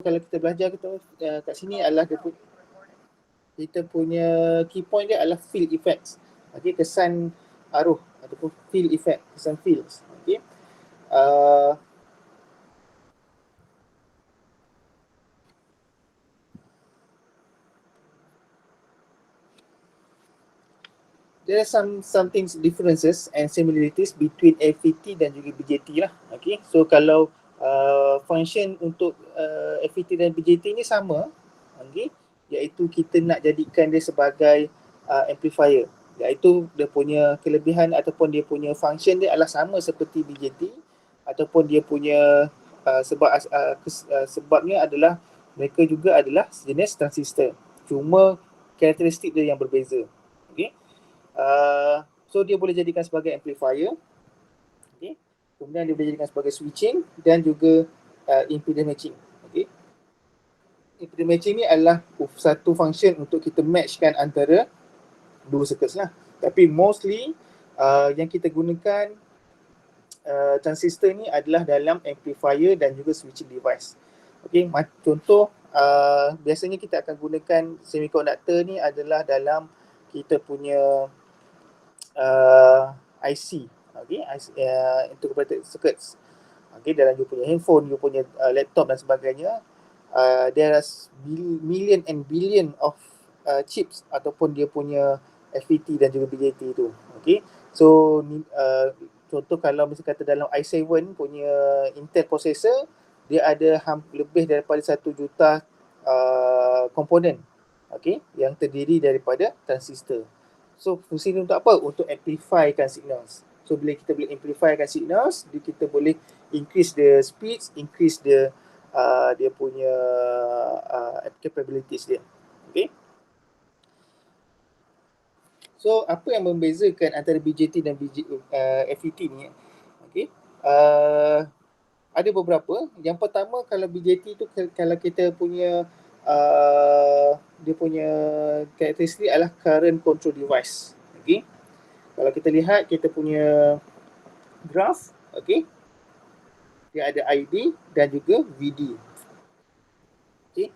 kalau kita belajar kat sini adalah kita punya key point dia adalah field effects. Okay, kesan arus ataupun field effect, kesan fields. Okay. There are something differences and similarities between FET dan juga BJT lah. Okay, so kalau function untuk FET dan BJT ni sama, okay, iaitu kita nak jadikan dia sebagai amplifier, iaitu dia punya kelebihan ataupun dia punya function dia adalah sama seperti BJT, ataupun dia punya sebabnya adalah mereka juga adalah sejenis transistor, cuma karakteristik dia yang berbeza. Okay. So dia boleh jadikan sebagai amplifier, okay. Kemudian dia boleh jadikan sebagai switching dan juga impedance matching. Okay. Impedance matching ni adalah satu function untuk kita matchkan antara dua circuits lah. Tapi mostly yang kita gunakan transistor ni adalah dalam amplifier dan juga switching device. Okay, contoh biasanya kita akan gunakan semiconductor ni adalah dalam kita punya IC, okay, integrated circuits. Okay, dalam you punya handphone, you punya laptop dan sebagainya, there are million and billion of chips ataupun dia punya FET dan juga BJT tu. Okay, so contoh kalau misalnya kata dalam i7 punya Intel processor, dia ada lebih daripada 1 juta komponen, okay, yang terdiri daripada transistor. So fungsi ni untuk apa? Untuk amplifykan signals. So bila kita boleh amplifykan signals, kita boleh increase the speeds, increase the dia punya capabilities dia. Okay. So apa yang membezakan antara BJT dan FET ni? Okay. Ada beberapa. Yang pertama, kalau BJT tu kalau kita punya dia punya karakteristik adalah current control device. Okay. Kalau kita lihat kita punya graph, okay, dia ada ID dan juga VD. Okay.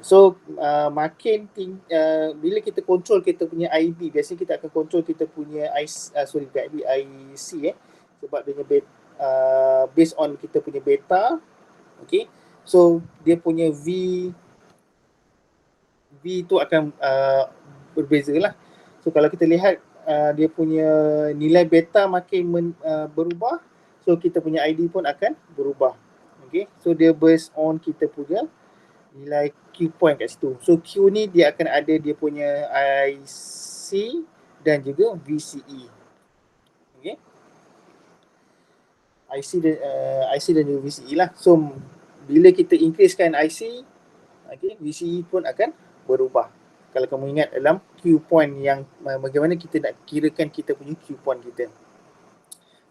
So makin bila kita control kita punya IB, biasanya kita akan control kita punya IC sebab dia based on kita punya beta. Okay. So dia punya V tu akan berbeza lah. So kalau kita lihat dia punya nilai beta makin berubah, so kita punya ID pun akan berubah. Okay. So dia based on kita punya nilai Q point kat situ. So Q ni dia akan ada dia punya IC dan juga VCE. Okay. IC dan juga VCE lah. So bila kita increasekan IC, okay, VCE pun akan berubah. Kalau kamu ingat dalam Q point yang bagaimana kita nak kirakan kita punya Q point kita.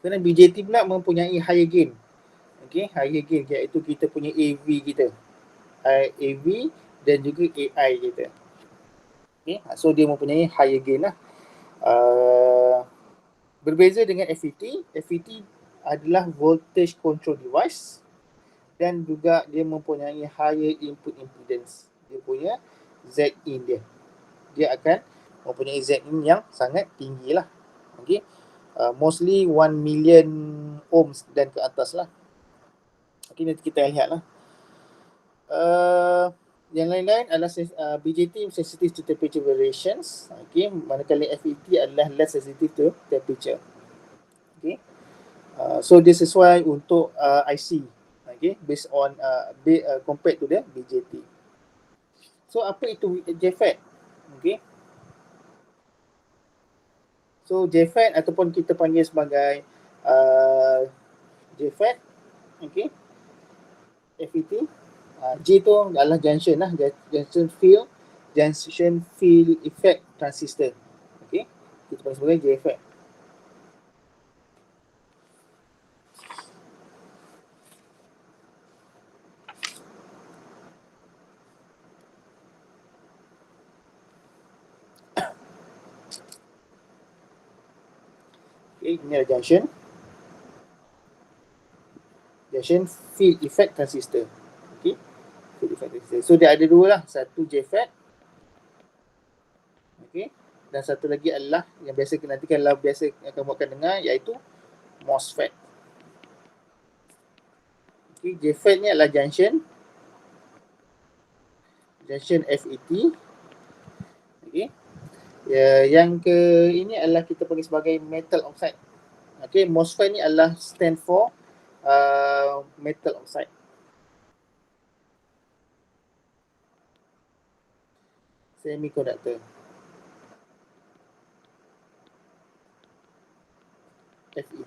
Kerana BJT pula mempunyai higher gain. Okay, higher gain iaitu kita punya AV kita. AV dan juga AI kita. Okay, so dia mempunyai higher gain lah. Berbeza dengan FET. FET adalah voltage control device dan juga dia mempunyai higher input impedance. Dia punya Z-in dia akan mempunyai Z-in yang sangat tinggi lah. Okay. Mostly 1 million ohms dan ke atas lah. Okay, nanti kita lihat lah. Yang lain-lain adalah BJT sensitive to temperature variations. Okay, manakala FET adalah less sensitive to temperature. Okay. So dia sesuai untuk IC. Okay, based on compared to the BJT. So apa itu JFET? Okay. So JFET ataupun kita panggil sebagai JFET, okay, FET. J tu adalah junction lah, junction field effect transistor. Okay, kita panggil sebagai JFET. Okay, ini adalah junction field effect transistor. Okay, So dia ada dua lah, satu JFET, okay, dan satu lagi adalah yang biasa nanti kalau biasa kamu akan dengar, iaitu MOSFET. Okay, JFET ni adalah junction FET. Okay. Yang ke ini adalah kita panggil sebagai metal oxide. Okay, MOSFET ni adalah stand for metal oxide. Semiconductor. FET.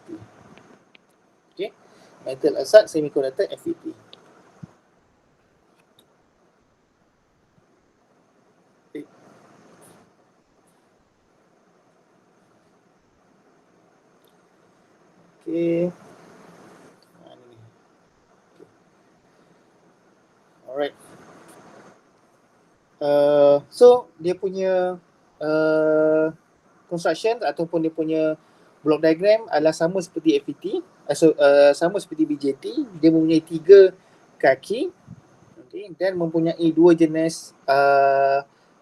Okay, metal oxide semiconductor FET. Okay. Alright. So dia punya construction ataupun dia punya block diagram adalah sama seperti FET, sama seperti BJT. Dia mempunyai 3 kaki, okay, dan mempunyai 2 jenis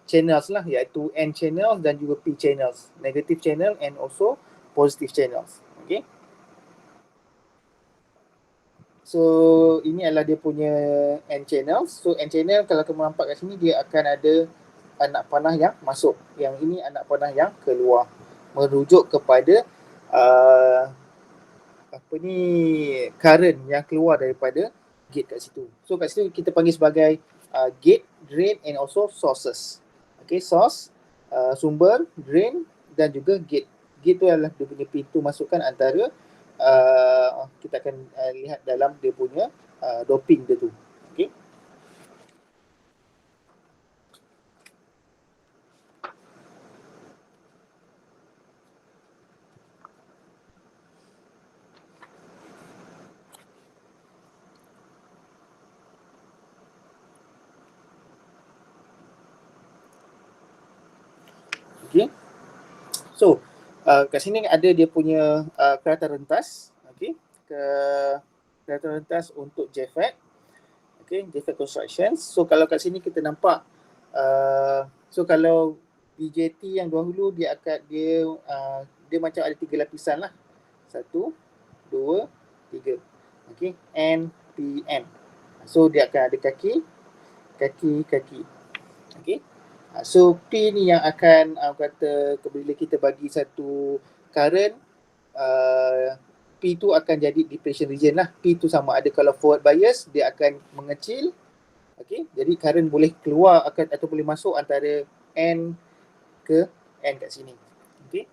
channels lah, iaitu N channels dan juga P channels, negative channel and also positive channels. Okay. So ini adalah dia punya N channel. So N channel kalau kamu nampak kat sini, dia akan ada anak panah yang masuk. Yang ini anak panah yang keluar, merujuk kepada current yang keluar daripada gate kat situ. So kat situ kita panggil sebagai gate, drain and also sources. Okay, source, sumber, drain dan juga gate. Gate tu adalah dia punya pintu masukan antara kita akan lihat dalam dia punya doping dia tu. Okay. Okay. So kat sini ada dia punya kereta rentas. Okay. Kereta rentas untuk JFET. Okay, JFET construction. So kalau kat sini kita nampak, so kalau BJT yang dahulu dia akan dia macam ada 3 lapisan lah. 1, 2, 3. Okay, N, P, M. So dia akan ada kaki. Okay. So P ni yang akan kata bila kita bagi satu current, P tu akan jadi depletion region lah. P tu sama ada kalau forward bias, dia akan mengecil. Okay, jadi current boleh keluar atau boleh masuk antara N ke N kat sini. Okay.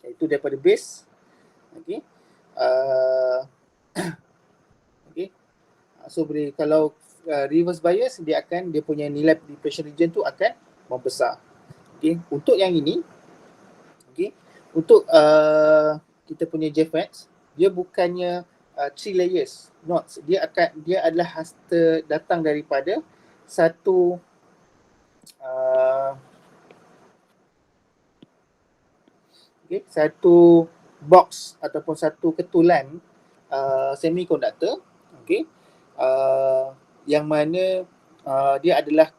Itu daripada base. Okay. Okay. So boleh kalau reverse bias, dia punya nilai depletion region tu akan membesar. Okay. Untuk yang ini, okay, untuk kita punya JFET, dia bukannya 3 layers knots. Dia adalah datang daripada satu satu box ataupun satu ketulan semiconductor, okay, yang mana dia adalah,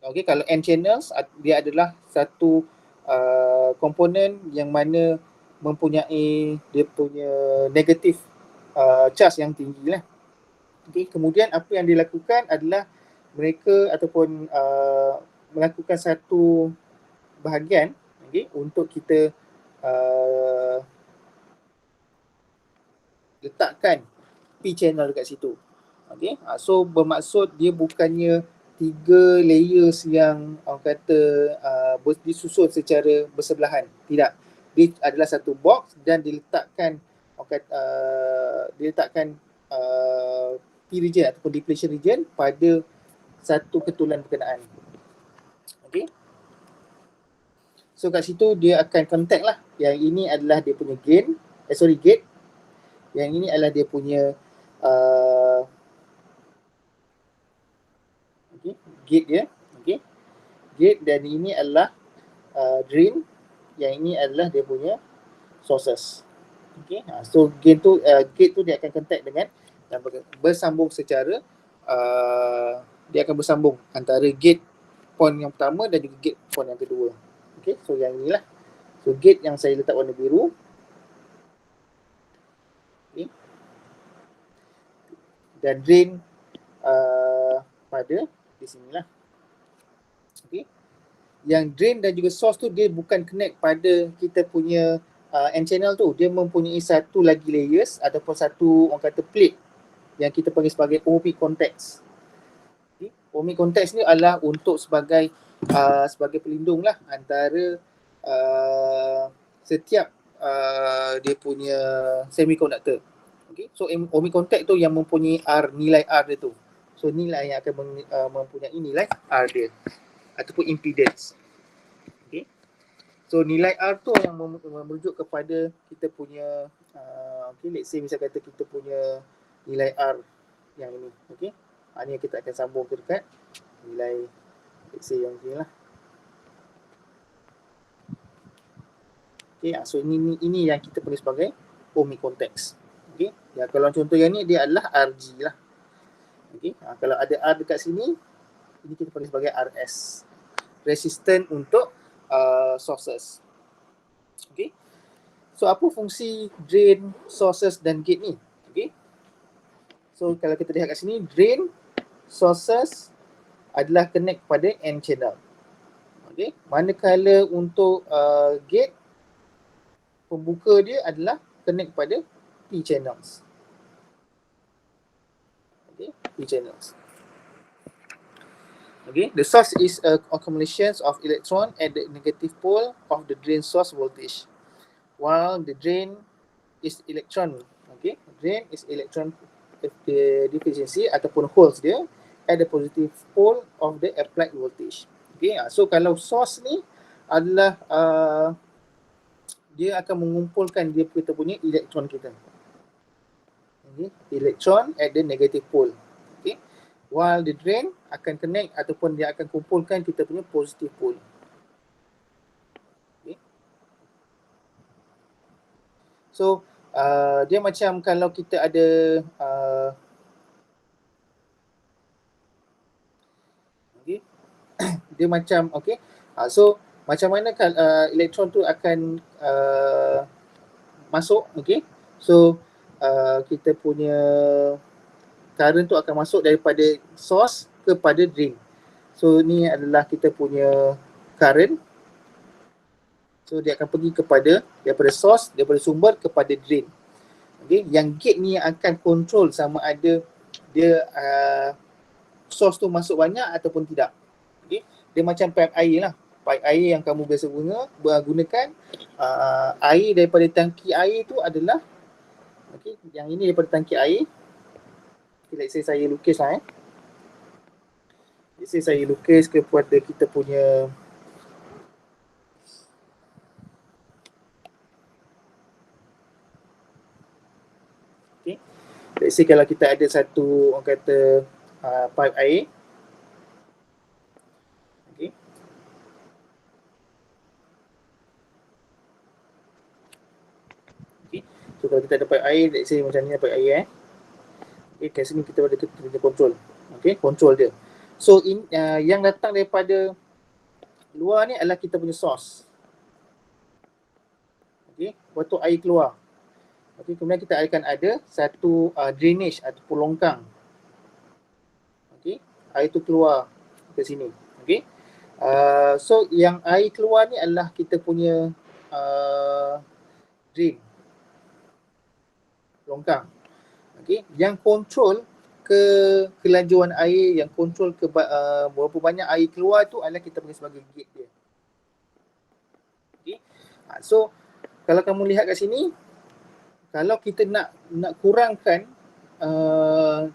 okay, kalau N channels, dia adalah satu komponen yang mana mempunyai dia punya negatif charge yang tinggi lah. Okay, kemudian apa yang dilakukan adalah mereka ataupun melakukan satu bahagian, okay, untuk kita letakkan P channel dekat situ. Okay, so bermaksud dia bukannya 3 layers yang orang kata disusun secara bersebelahan. Tidak. Dia adalah satu box dan diletakkan P region ataupun depletion region pada satu ketulan berkenaan. Okay. So kat situ dia akan contact lah. Yang ini adalah dia punya gate. Yang ini adalah dia punya gate dia. Okay. Gate, dan ini adalah drain. Yang ini adalah dia punya sources. Okay. So gate tu dia akan contact dengan yang bersambung secara dia akan bersambung antara gate pon yang pertama dan juga gate pon yang kedua. Okay, so yang inilah. So gate yang saya letak warna biru. Okay. Dan drain pada di sinilah. Okay. Yang drain dan juga source tu dia bukan connect pada kita punya N channel tu. Dia mempunyai satu lagi layers ataupun satu orang kata plate yang kita panggil sebagai ohmic contacts. Okay. Ohmic contacts ni adalah untuk sebagai pelindung lah antara setiap dia punya semiconductor. Okay. So ohmic contact tu yang mempunyai R, nilai R dia tu. So nilai yang akan mempunyai nilai R dia ataupun impedance. Okay. So nilai R tu yang merujuk kepada kita punya okay, let's say misal kata kita punya nilai R yang ini. Okay. Ini kita akan sambung ke dekat nilai let's say yang ni lah. Okay. So ini yang kita panggil sebagai ohmic contacts. Okay. Ya, kalau contoh yang ni dia adalah RG lah. Okay. Kalau ada R dekat sini, ini kita panggil sebagai RS. Resistant untuk sources. Okay. So apa fungsi drain, sources dan gate ni? Okay. So kalau kita lihat kat sini, drain, sources adalah connect pada N channel. Okay. Manakala untuk gate, pembuka dia adalah connect pada P channels. Okay. P channels. Okay, the source is a accumulation of electron at the negative pole of the drain source voltage, while the drain is electron. Okay, drain is electron deficiency ataupun holes dia at the positive pole of the applied voltage. Okay, so kalau source ni adalah dia akan mengumpulkan kita punya elektron kita. Okay, electron at the negative pole. Okay, while the drain akan connect ataupun dia akan kumpulkan kita punya positive pole. Okay. So dia macam kalau kita ada okay. Dia macam okay. So macam mana elektron tu akan masuk, okay. So kita punya current tu akan masuk daripada source kepada drain. So ni adalah kita punya current. So dia akan pergi daripada source, daripada sumber kepada drain. Okay. Yang gate ni akan control sama ada dia source tu masuk banyak ataupun tidak. Okay. Dia macam pipe air lah. Pipe air yang kamu biasa gunakan, air daripada tangki air tu adalah okay, yang ini daripada tangki air. Okay, let's say saya lukis lah Let's say saya lukis kepada kita punya okay. Let's say kalau kita ada satu orang kata pipe air. Okay. Okay. So kalau kita ada pipe air, let's say macam ni pipe air okay, kat sini kita ada control. Okay, control dia. So yang datang daripada luar ni adalah kita punya source. Okay, waktu air keluar. Okay, kemudian kita akan ada satu drainage ataupun longkang. Okay, air tu keluar ke sini. Okay, so yang air keluar ni adalah kita punya drain, longkang. Okay, yang kontrol kelajuan air, yang kontrol berapa banyak air keluar tu adalah kita panggil sebagai gate dia. Okay, so kalau kamu lihat kat sini, kalau kita nak kurangkan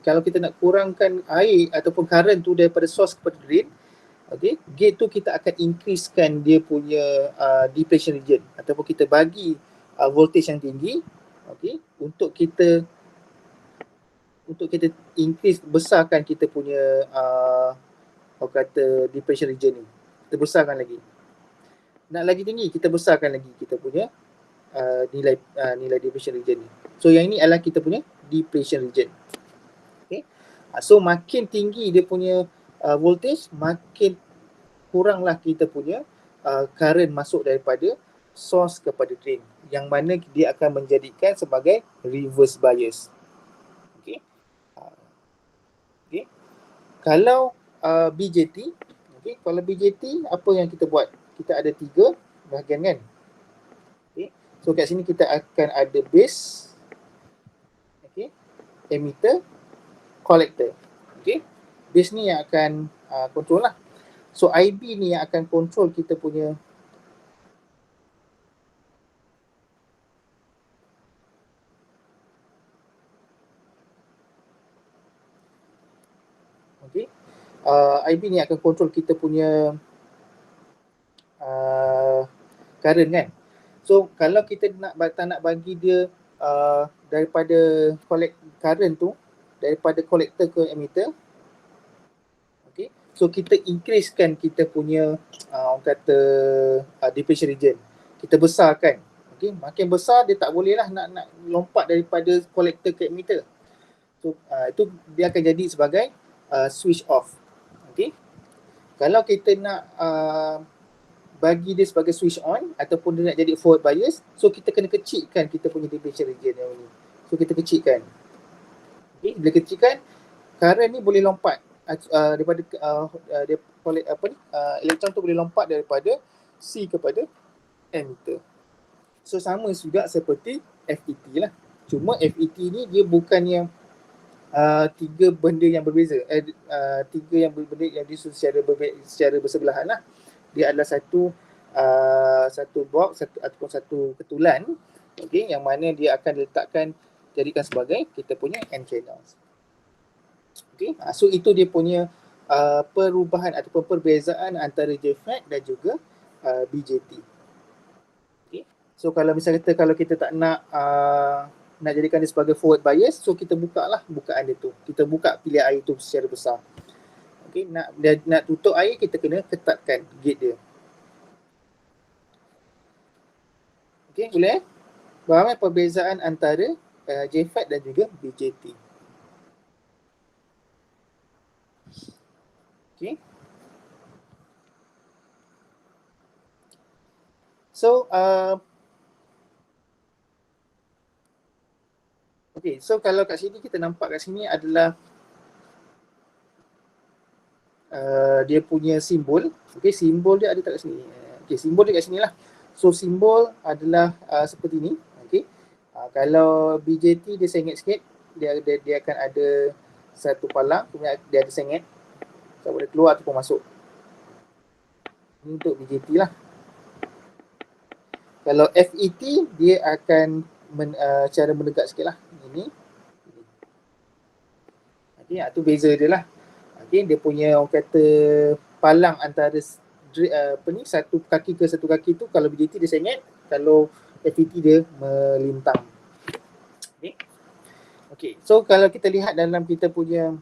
kalau kita nak kurangkan air ataupun current tu daripada source kepada drain, okay, gate tu kita akan increasekan dia punya depletion region ataupun kita bagi voltage yang tinggi, okay, untuk kita increase, besarkan kita punya orang kata depletion region ni. Kita besarkan lagi. Nak lagi tinggi, kita besarkan lagi kita punya nilai depletion region ni. So yang ini adalah kita punya depletion region. Okay. So makin tinggi dia punya voltage, makin kuranglah kita punya current masuk daripada source kepada drain, yang mana dia akan menjadikan sebagai reverse bias. Okay. Okay. Kalau BJT, okay, kalau BJT apa yang kita buat? Kita ada 3 bahagian kan. Okay. So kat sini kita akan ada base, okay, emitter, collector. Okay. Base ni yang akan control lah. So IB ni yang akan control kita punya okay. IB ni akan control kita punya current kan. So kalau kita tak nak bagi dia daripada collect current tu daripada collector ke emitter, okay, so kita increasekan kita punya orang kata depletion region. Kita besarkan. Okay, makin besar dia tak boleh lah nak lompat daripada collector ke emitter. So itu dia akan jadi sebagai switch off. Okay. Kalau kita nak bagi dia sebagai switch on ataupun dia nak jadi forward bias, so kita kena kecilkan kita punya depletion region yang ni. So kita kecilkan. Okay, bila kecilkan, current ni boleh lompat daripada dia elektron tu boleh lompat daripada C kepada emitter. So sama juga seperti FET lah. Cuma FET ni dia bukannya 3 benda yang berbeza. 3 yang benda yang disusun secara bersebelahan lah. Dia adalah satu box ataupun satu ketulan, okay, yang mana dia akan diletakkan jadikan sebagai kita punya N channels. Okay, so itu dia punya perubahan ataupun perbezaan antara JFET dan juga BJT. Okay, so kalau misalnya kalau kita tak nak jadikan dia sebagai forward bias, so kita buka lah bukaan dia tu. Kita buka pilihan air tu secara besar. Okay, nak tutup air, kita kena ketatkan gate dia. Okay, boleh? Faham perbezaan antara JFET dan juga BJT. Okay. So, okay, so kalau kat sini kita nampak kat sini adalah dia punya simbol. Okay, simbol dia ada tak kat sini? Okay, simbol dia kat sini lah. So, simbol adalah seperti ni. Okay. Kalau BJT dia sengit sikit, dia akan ada satu palang, kemudian dia ada sengit. Tak boleh keluar ataupun masuk. Ini untuk BJT lah. Kalau FET, dia akan cara mendekat sikit lah. Ini. Okay, itu beza dia lah. Okay, dia punya orang kata palang antara satu kaki ke satu kaki tu, kalau BJT dia sengit, kalau FET dia melintang. Okay. Okay, so kalau kita lihat dalam kita punya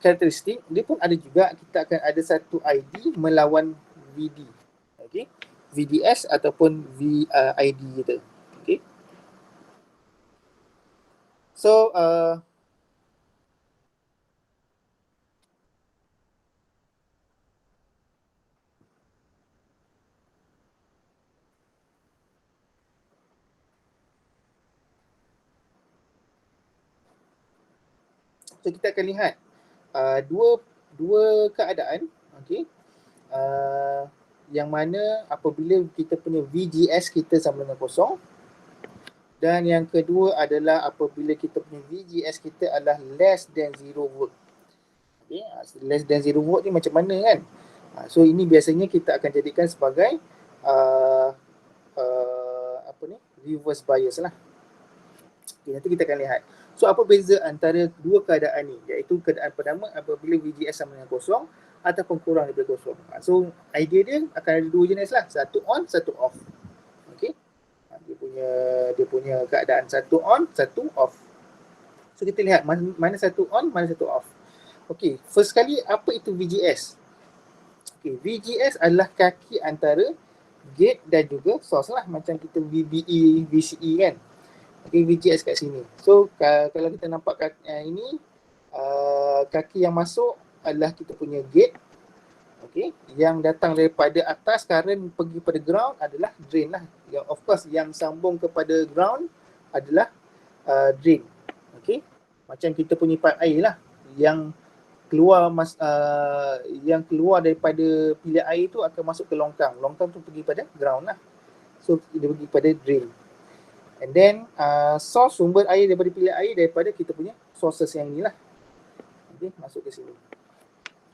karakteristik, dia pun ada juga, kita akan ada satu ID melawan VD. Okay, VDS ataupun VID kita. Okay. So so kita akan lihat dua keadaan, okay, yang mana apabila kita punya VGS kita sama dengan kosong, dan yang kedua adalah apabila kita punya VGS kita adalah less than 0 volt. Okay, less than 0 volt ni macam mana kan? So ini biasanya kita akan jadikan sebagai reverse bias lah. Okay, nanti kita akan lihat. So apa beza antara dua keadaan ni, iaitu keadaan pertama apabila VGS sama dengan kosong ataupun kurang daripada kosong. So idea dia akan ada dua jenis lah, satu on, satu off. Okay, dia punya keadaan satu on, satu off. So kita lihat mana satu on, mana satu off. Okay, first kali apa itu VGS? Okay, VGS adalah kaki antara gate dan juga source lah, macam kita VBE, VCE kan. Okay, VGS kat sini. So kalau kita nampak ini kaki yang masuk adalah kita punya gate. Okay, yang datang daripada atas current pergi pada ground adalah drain lah. Yang of course yang sambung kepada ground adalah drain. Okay, macam kita punya pipe air lah yang keluar daripada bilik air tu akan masuk ke longkang. Longkang tu pergi pada ground lah. So dia pergi pada drain. And then source sumber air daripada bilik air daripada kita punya sources yang ni lah. Okay, masuk ke sini.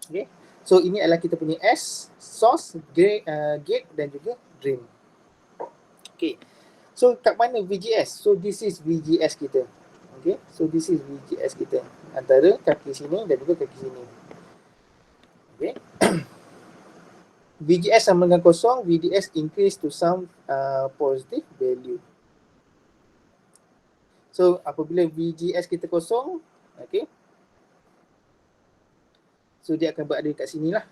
Okay. So ini adalah kita punya S, source, gate dan juga drain. Okay. So kat mana VGS? So this is VGS kita. Okay. So this is VGS kita. Antara kaki sini dan juga kaki sini. Okay. VGS sama dengan kosong, VDS increase to some positive value. So apabila VGS kita kosong, okay, so dia akan berada kat sini lah.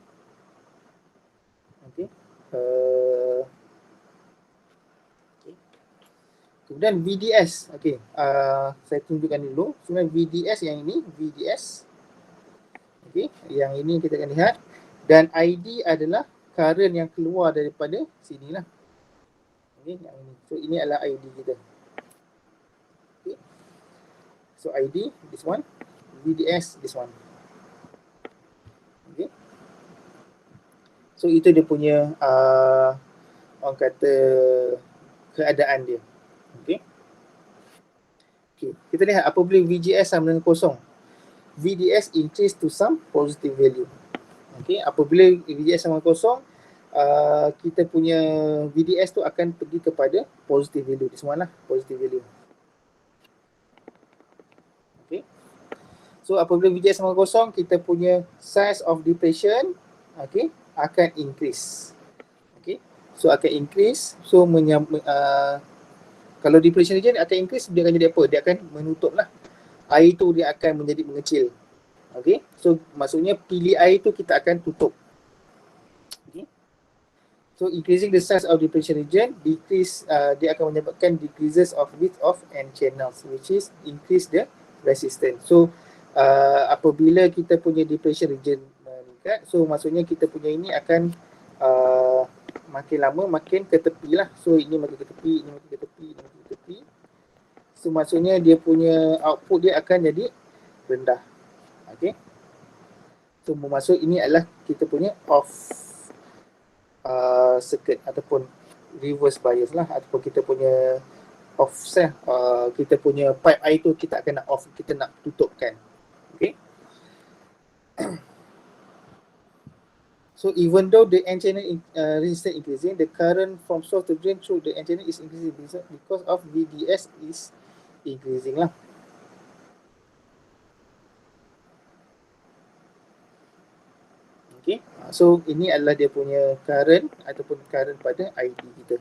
Okay. Okay. Kemudian VDS, okay, saya tunjukkan dulu. Sebenarnya VDS yang ini, VDS, okay, yang ini kita akan lihat. Dan ID adalah current yang keluar daripada sini lah. Okay, yang ini. So ini adalah ID kita. So ID, this one. VDS, this one. Okay. So itu dia punya orang kata keadaan dia. Okay. Okay. Kita lihat apabila VGS sama dengan kosong, VDS increase to some positive value. Okay. Apabila VGS sama dengan kosong, kita punya VDS tu akan pergi kepada positive value. This one lah, positive value. Okay. So apabila VGS sama kosong, kita punya size of depression, okay, akan increase. Okay. So akan increase. So kalau depression region akan increase, dia akan jadi apa? Dia akan menutup lah. Air tu dia akan menjadi mengecil. Okay. So maksudnya pilih air tu kita akan tutup. Okay. So increasing the size of depression region, dia akan menyebabkan decreases of width of end channels, which is increase the resistance. So apabila kita punya depression region meningkat, so maksudnya kita punya ini akan makin lama makin ke tepi lah. So ini makin ke tepi, ini makin ke tepi, ini makin ke tepi. So maksudnya dia punya output dia akan jadi rendah. Okay. So bermaksud ini adalah kita punya off circuit ataupun reverse bias lah, ataupun kita punya offset, kita punya pipe air tu kita akan nak off, kita nak tutupkan. Okay. So even though the end channel resistance increasing, the current from source to drain through the end channel is increasing because of VDS is increasing lah. Okay. So ini adalah dia punya current ataupun current pada ID kita.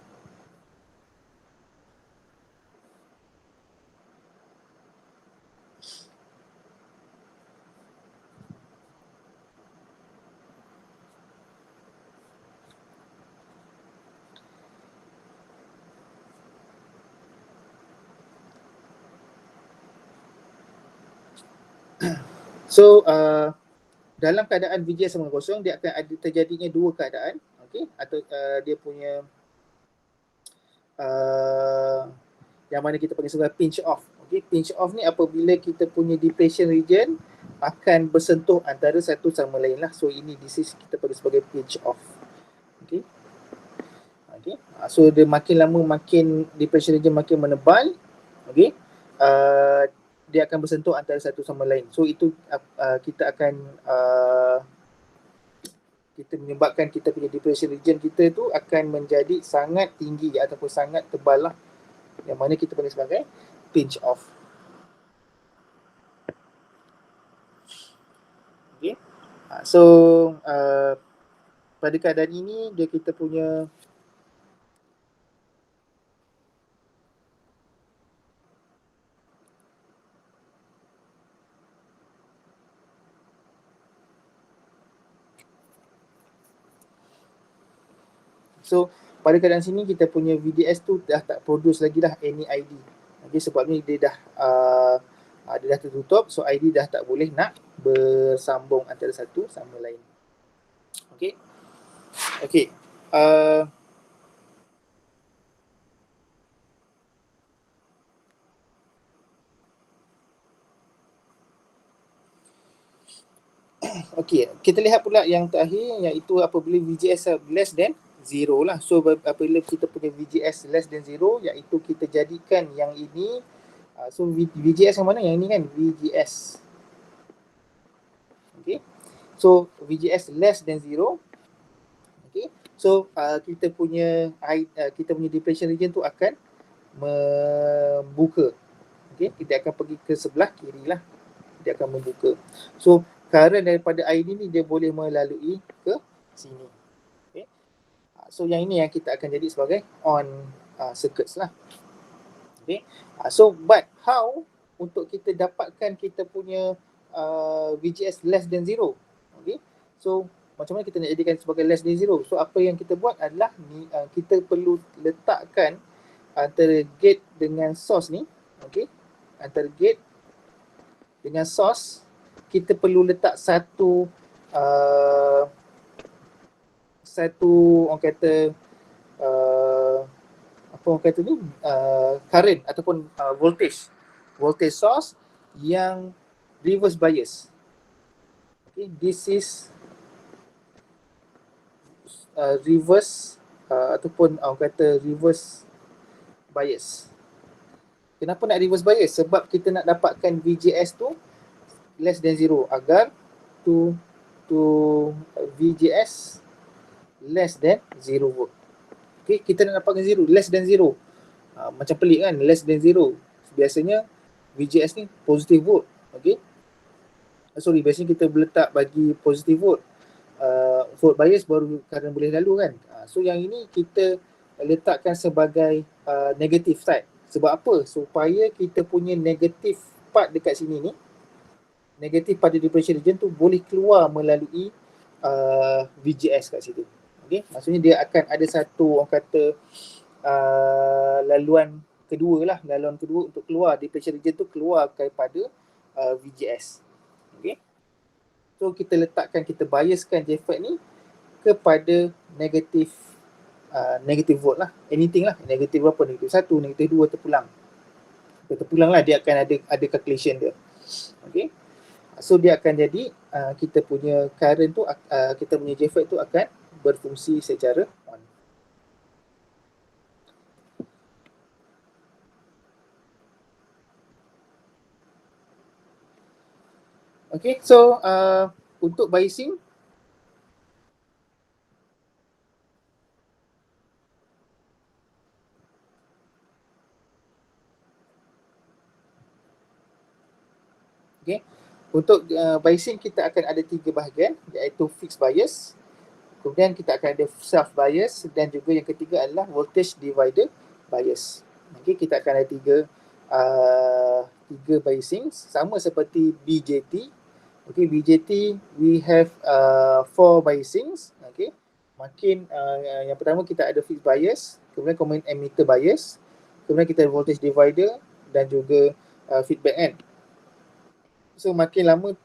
So dalam keadaan VGS sama kosong, dia akan ada terjadinya dua keadaan, okay, atau dia punya yang mana kita panggil sebagai pinch off. Okay, pinch off ni apabila kita punya depression region akan bersentuh antara satu sama lain lah. So ini kita panggil sebagai pinch off. Okay. Okay. So dia makin lama makin depression region makin menebal. Okay. Dia akan bersentuh antara satu sama lain. So itu kita akan kita menyebabkan kita punya depression region kita tu akan menjadi sangat tinggi ataupun sangat tebal lah, yang mana kita panggil sebagai pinch off. Okay. So pada keadaan ini dia kita punya pada keadaan sini kita punya VDS tu dah tak produce lagi dah any ID. Okay, sebabnya dia dah tertutup, so ID dah tak boleh nak bersambung antara satu sama lain. Okay. Okay. Okay, kita lihat pula yang terakhir, iaitu apabila VGS less than 0 lah. So apabila kita punya VGS less than 0, iaitu kita jadikan yang ini, so VGS yang mana? Yang ini kan, VGS. Okay, so VGS less than 0. Okay, so kita punya depression region tu akan membuka. Okay, kita akan pergi ke sebelah kiri lah, dia akan membuka. So current daripada ID ni dia boleh melalui ke sini. Okay, so yang ini yang kita akan jadi sebagai on circuits lah. Okay, so but how untuk kita dapatkan kita punya VGS less than 0? Okay, so macam mana kita nak jadikan sebagai less than 0? So apa yang kita buat adalah kita perlu letakkan antara gate dengan source ni. Okay, antara gate dengan source kita perlu letak satu orang kata apa orang kata ni, current ataupun voltage source yang reverse bias. Okay, this is reverse ataupun orang kata reverse bias. Kenapa nak reverse bias? Sebab kita nak dapatkan VGS tu less than 0 agar to VGS less than 0 volt. Okay, kita nak dapatkan 0, less than 0. Macam pelik kan, less than 0. Biasanya VGS ni positive volt. Okay, biasanya kita letak bagi positive volt. Volt bias baru kadang boleh lalu kan. So yang ini kita letakkan sebagai negative side. Sebab apa? Supaya kita punya negative part dekat sini ni, negatif pada depression region tu boleh keluar melalui VGS kat situ. Okay, maksudnya dia akan ada satu orang kata laluan kedua untuk keluar depression region tu, keluar daripada VGS. Okay, so kita biaskan JFET ni kepada negatif volt lah, anything lah, negatif berapa, negatif 1, negatif 2 terpulang lah, dia akan ada calculation dia. Okay, so dia akan jadi kita punya current tu, kita punya JFET tu akan berfungsi secara on. Okay, so untuk biasing, okay, untuk biasing kita akan ada 3 bahagian, iaitu fixed bias, kemudian kita akan ada self bias, dan juga yang ketiga adalah voltage divider bias. Okay, kita akan ada tiga biasing sama seperti BJT. Okay, BJT we have 4 biasings. Okay, makin yang pertama kita ada fixed bias, kemudian common emitter bias, kemudian kita ada voltage divider dan juga feedback end. So makin lama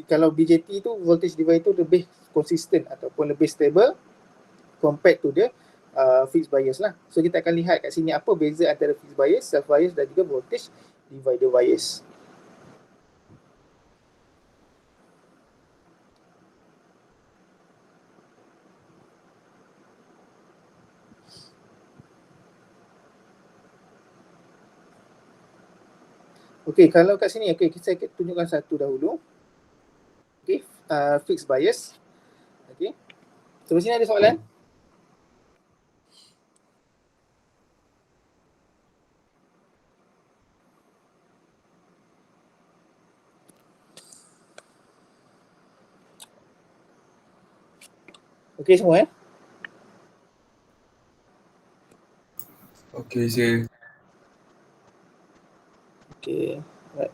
kalau BJT tu voltage divider tu lebih konsisten ataupun lebih stable compared to the fixed bias lah. So kita akan lihat kat sini apa beza antara fixed bias, self bias dan juga voltage divider bias. Okey, kalau kat sini, okey, saya tunjukkan satu dahulu. Okey, fixed bias. Okey, sampai sini ada soalan? Okey semua Okey, saya. Okey, right.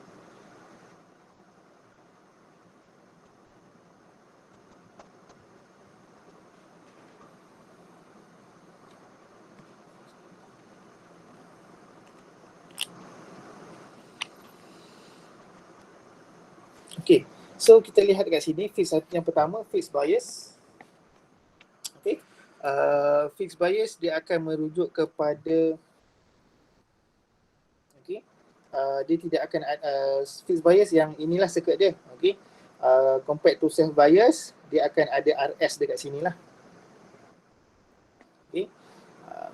Okay, so kita lihat dekat sini fix yang pertama, fixed bias. Okay, fixed bias dia akan merujuk kepada okay, dia tidak akan fixed bias yang inilah circuit dia. Okay, compared to self bias, dia akan ada RS dekat sini lah. Okay,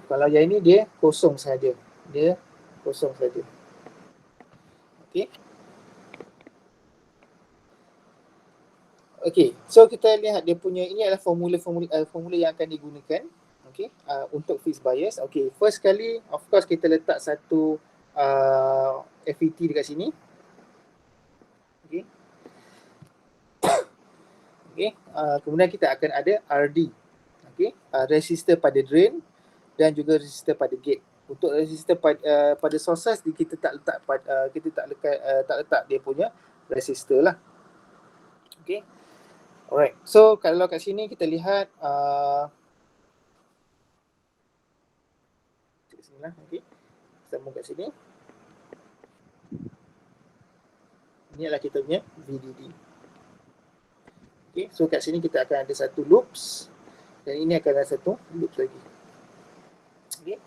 kalau yang ini dia kosong saja, dia kosong saja. Okay. Okay, so kita lihat dia punya, ini adalah formula yang akan digunakan, okay, untuk fixed bias. Okay, first kali of course kita letak satu FET dekat sini. Okay, okay, kemudian kita akan ada RD, okay, resistor pada drain dan juga resistor pada gate. Untuk resistor pada sources kita tak letak tak letak dia punya resistor lah. Okay. Alright, so kalau kat sini kita lihat kat sini lah, okay. Sambung kat sini. Ini adalah kita punya VDD. Okay, so kat sini kita akan ada satu loops dan ini akan ada satu loops lagi. Okay.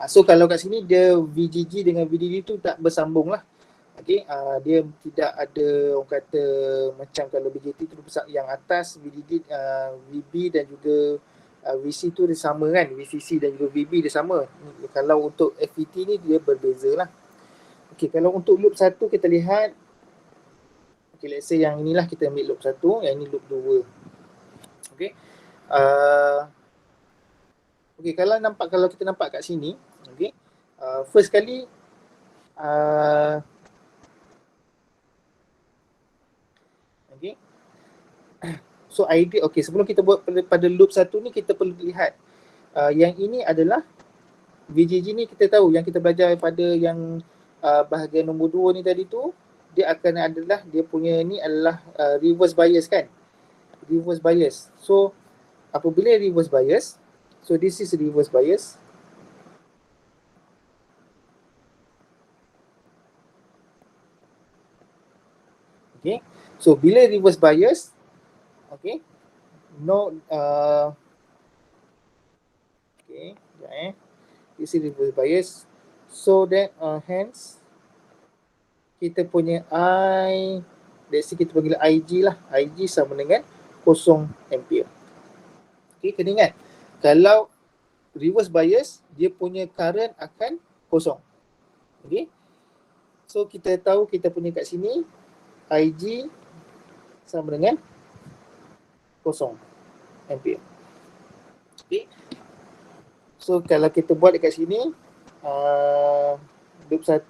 So kalau kat sini dia VGG dengan VDD tu tak bersambung lah. Okay, dia tidak ada orang kata macam kalau BJT tu yang atas VDD, VB dan juga VC tu dia sama kan, VCC dan juga VB dia sama. Kalau untuk FET ni dia berbeza lah. Okay, kalau untuk loop 1 kita lihat, okay, let's say yang inilah kita ambil loop 1, yang ini loop 2. Okay, okay, kalau kita nampak kat sini, okay, first kali okay. So idea, okay, sebelum kita buat pada loop 1 ni kita perlu lihat yang ini adalah VGG ni kita tahu yang kita belajar pada yang bahagian nombor 2 ni tadi tu, dia akan adalah dia punya ni adalah reverse bias kan, reverse bias. So apabila reverse bias, so this is reverse bias. Okay, so bila reverse bias, okay, no okay, this is reverse bias, so that hence kita punya I, let's say kita panggil IG lah, IG sama dengan 0 ampere. Okay, kena ingat kalau reverse bias dia punya current akan kosong. Okay, so kita tahu kita punya kat sini IG sama dengan 0 ampere. Okay, so kalau kita buat dekat sini loop 1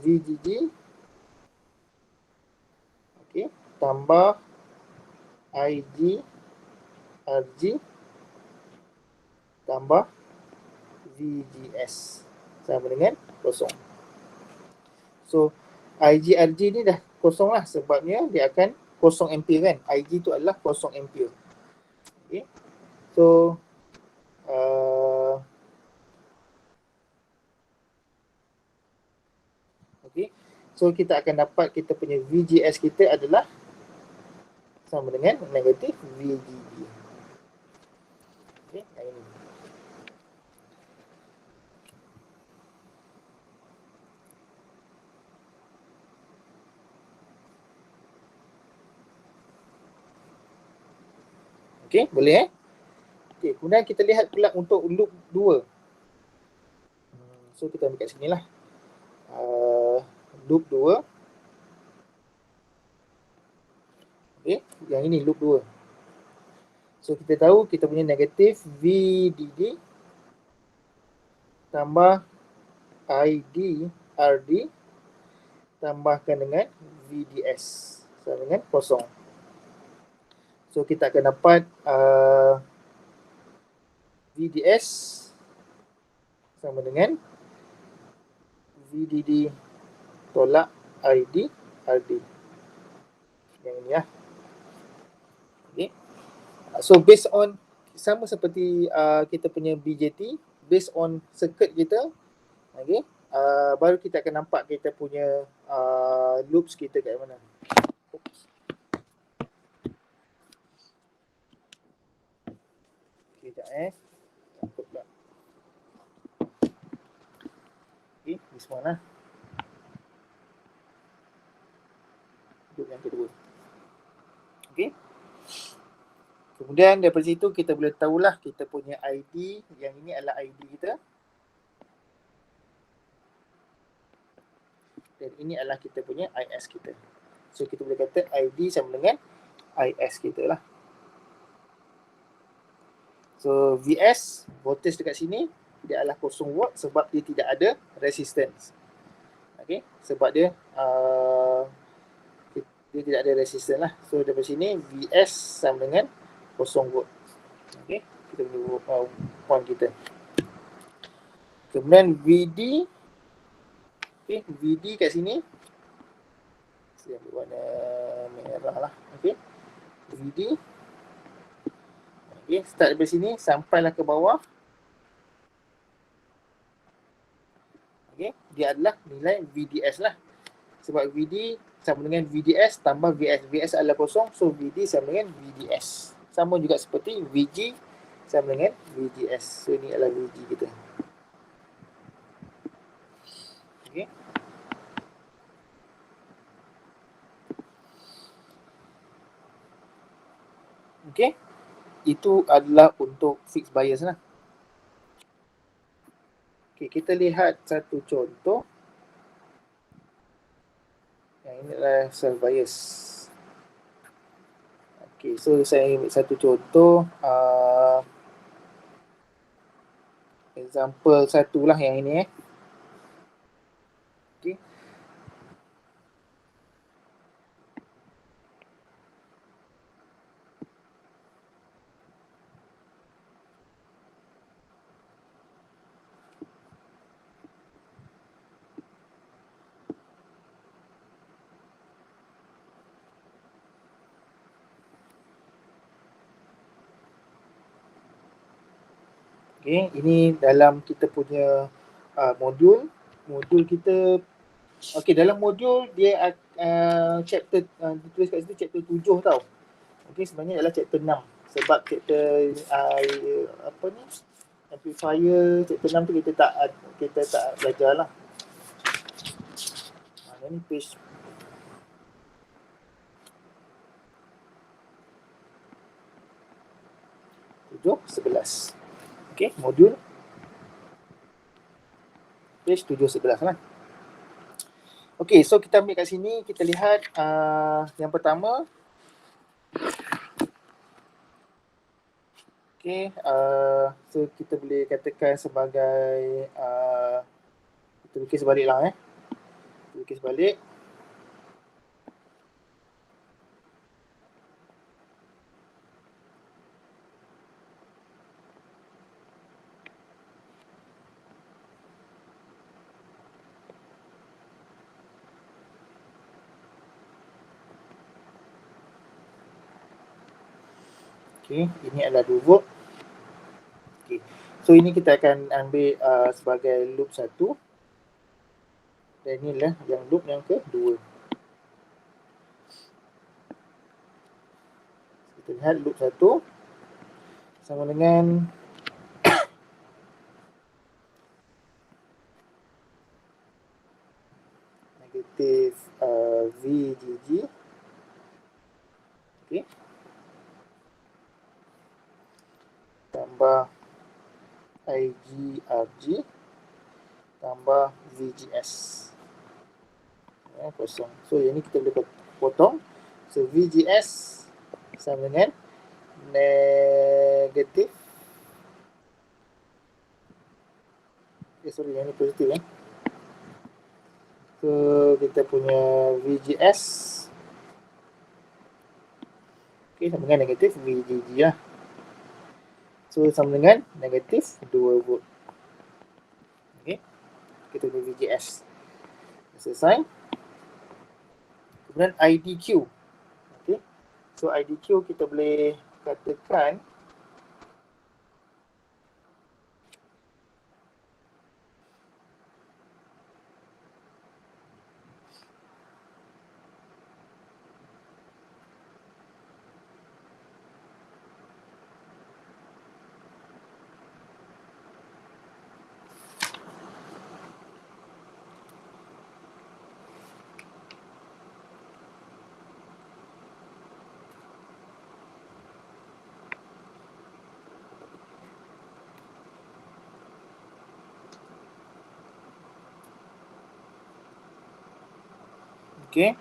VGG, okay, tambah IG RG tambah VGS sama dengan 0. So IG RG ni dah kosong lah sebabnya dia akan 0 ampere kan. IG tu adalah 0 ampere. Okay, so okay, so kita akan dapat kita punya VGS kita adalah sama dengan negatif VGB. Okay, yang ini. Okay, boleh Okay, kemudian kita lihat pula untuk loop 2. So kita ambil kat sini lah. Loop 2. Okay, yang ini loop 2. So kita tahu kita punya negatif VDD tambah ID RD tambahkan dengan VDS sama dengan 0. So kita akan dapat VDS sama dengan VDD tolak ID RD. Yang ini lah. Okay. So based on sama seperti kita punya BJT, based on circuit kita, okay, baru kita akan nampak kita punya loops kita kat mana. Oops. Sekejap takut pula. Okay, this one lah. Loop yang kedua. Okay. Kemudian daripada situ kita boleh tahulah kita punya ID, yang ini adalah ID kita. Dan ini adalah kita punya IS kita. So kita boleh kata ID sama dengan IS kita lah. So VS, voltage dekat sini, dia adalah 0 volt sebab dia tidak ada resistance. Okay, sebab dia tidak ada resistance lah. So daripada sini VS sama dengan 0 volt. Okay, kita boleh point kita. Kemudian VD, okay, VD kat sini, saya ambil warna merah lah. Okay, VD, okay, start dari sini sampailah ke bawah. Okay, dia adalah nilai VDS lah. Sebab VD sama dengan VDS tambah VS. VS adalah kosong, so VD sama dengan VDS. Sama juga seperti VG sama dengan VGS. So ini adalah VG kita. Okay. Okay. Itu adalah untuk fixed bias lah. Okay, kita lihat satu contoh. Yang ini adalah self bias. Okay, so saya ambil satu contoh. Example satu lah yang ini Okay. Okay, ini dalam kita punya modul kita. Okay, dalam modul dia chapter ditulis kat situ chapter 7 tau. Okay, sebenarnya adalah chapter 6 sebab chapter apa ni, amplifier chapter 6 tu kita tak belajar lah. Mana ni page 7-11. Okay, modul page 7-11 lah. Okay, so kita ambil kat sini, kita lihat yang pertama. Okay, so kita boleh katakan sebagai kita lukis balik lah lukis balik. Okay, ini adalah 2 volt. Okay, so ini kita akan ambil sebagai loop 1. Dan inilah yang loop yang kedua. Kita lihat loop 1 sama dengan negatif VGG. Okay, tambah IGRG tambah VGS. Kosong. So yang ni kita boleh potong. So VGS sama dengan negatif. Sorry, yang ni positif So kita punya VGS sama dengan negatif VGG lah. So sama dengan negatif 2 volt. Okay, kita punya VGS selesai. Kemudian IDQ. Okay, so IDQ kita boleh katakan Okay.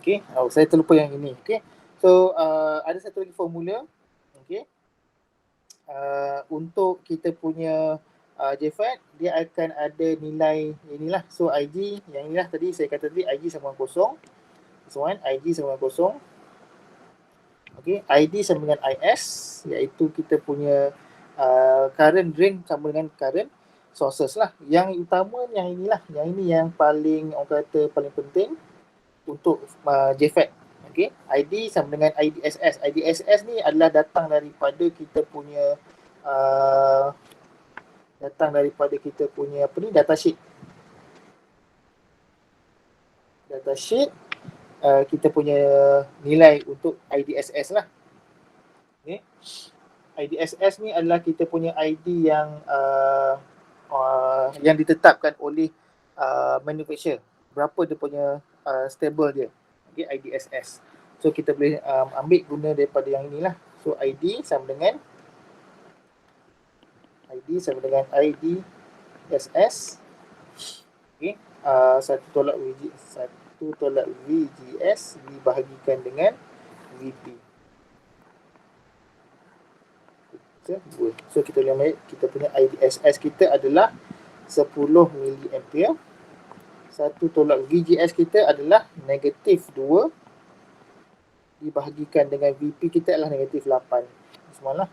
Okay, saya terlupa yang ini. Okay, so ada satu lagi formula. Okay, untuk kita punya JFAT, dia akan ada nilai inilah. So IG yang inilah tadi saya kata tadi, IG sama dengan kosong. This one, IG sama dengan kosong. Okay, ID sama dengan IS, iaitu kita punya current drain sama dengan current sources lah. Yang utama yang inilah, yang ini yang paling orang kata paling penting untuk JFAT. Okay, ID sama dengan IDSS. IDSS ni adalah datang daripada kita punya apa ni, datasheet. Datasheet kita punya nilai untuk IDSS lah. Okay. IDSS ni adalah kita punya ID yang ditetapkan oleh manufacturer. Berapa dia punya stable dia. Okay, IDSS. So kita boleh ambil guna daripada yang inilah. So ID sama dengan IDSS. Okay. 1 tolak VGS dibahagikan dengan VP. So kita boleh ambil kita punya IDSS kita adalah 10 mA. 1 tolak VGS kita adalah negatif 2 dibahagikan dengan VP kita adalah negatif 8. Semalah.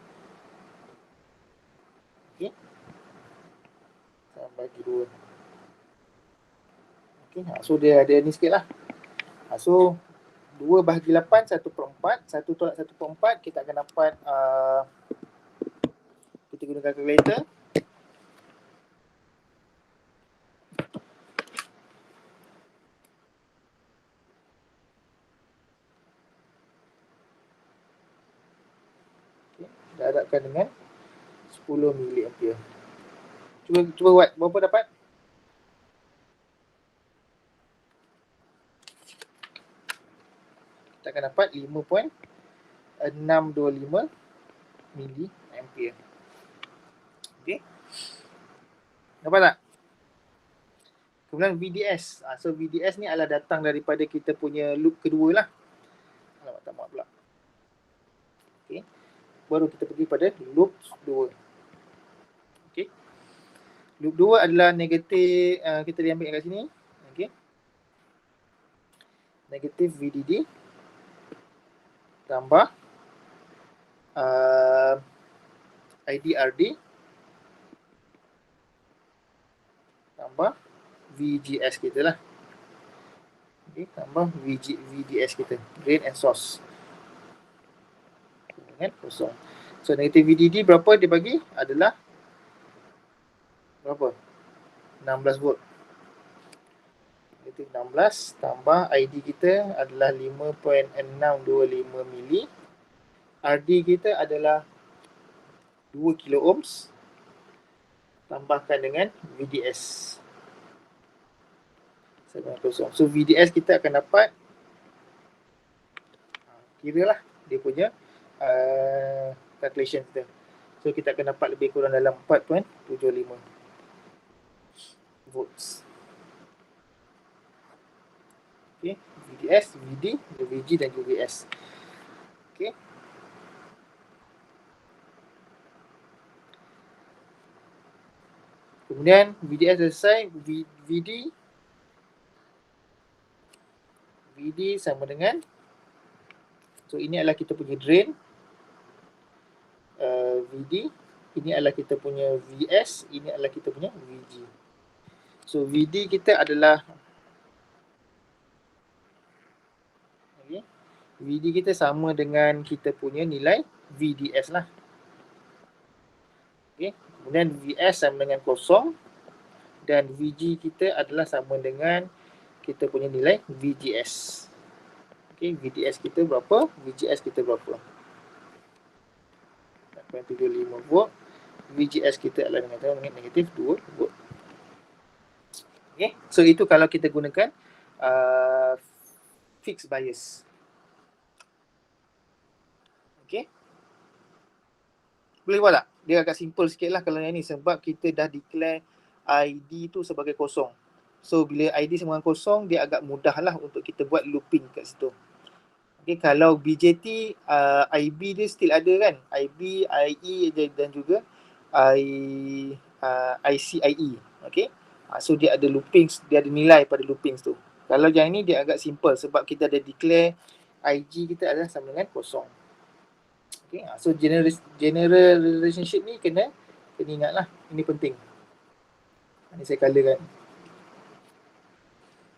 Okey. Saya bagi 2. Okey, so dia ada ni sikit lah. So 2 bahagi 8, 1/4. 1 tolak 1/4 kita akan dapat kita gunakan calculator. Okay. Darabkan dengan 10 mA. Cuba buat berapa dapat? Kita akan dapat 5.625 mA. Okey. Nampak tak? Kemudian VDS. So VDS ni adalah datang daripada kita punya loop kedua lah. Alamak, tak maaf pula. Okey. Baru kita pergi pada loop 2. Okey. Loop 2 adalah negatif, kita ambil kat sini. Okey. Negatif VDD tambah IDRD tambah VGS kita lah. Okay, tambah VDS kita, drain and source. Dengan kosong. So negatif VDD berapa dia bagi? Adalah berapa? 16 volt. Negatif 16 tambah ID kita adalah 5.625 mili. RD kita adalah 2 kilo ohms. Tambahkan dengan VDS. So VDS kita akan dapat, kira lah dia punya calculation kita. So kita akan dapat lebih kurang dalam 4.75 volts. Okay, VDS, VD, VG dan VS. Okay. Kemudian VDS selesai, VD sama dengan, so ini adalah kita punya drain, VD, ini adalah kita punya VS, ini adalah kita punya VG. So VD kita adalah, okay, VD kita sama dengan kita punya nilai VDS lah. Okay. Kemudian VS sama dengan kosong dan VG kita adalah sama dengan kita punya nilai VGS. Okay, VDS kita berapa? VGS kita berapa? 4.75 volt. VGS kita adalah negatif 2 volt. Okay, so itu kalau kita gunakan fixed bias. Okay. Boleh buat tak? Dia agak simple sikit lah kalau yang ni sebab kita dah declare ID tu sebagai kosong. So bila ID sebagai kosong, dia agak mudah lah untuk kita buat looping kat situ. Okay, kalau BJT, IB dia still ada kan, IB, IE dan juga ICIE. Okay, so dia ada loopings, dia ada nilai pada loopings tu. Kalau yang ni dia agak simple sebab kita ada declare IG kita adalah sama dengan kosong. Okay, so general relationship ni kena ingat lah, ini penting. Ini saya colorkan.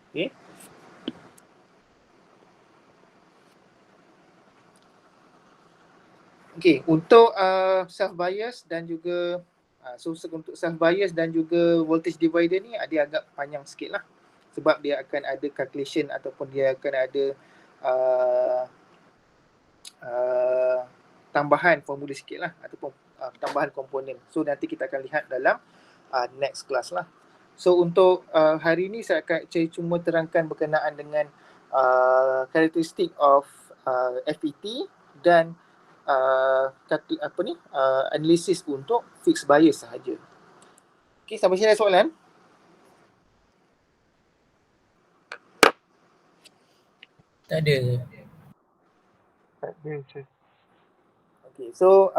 Okay. Okay, untuk self bias dan juga so untuk self bias dan juga voltage divider ni dia agak panjang sikit lah sebab dia akan ada calculation ataupun dia akan ada tambahan formula sikit lah ataupun tambahan komponen. So nanti kita akan lihat dalam next class lah. So untuk hari ni saya cuma terangkan berkenaan dengan karakteristik of FET dan analisis untuk fixed bias sahaja. Okay, sampai sini ada soalan? Tak ada. Okay, so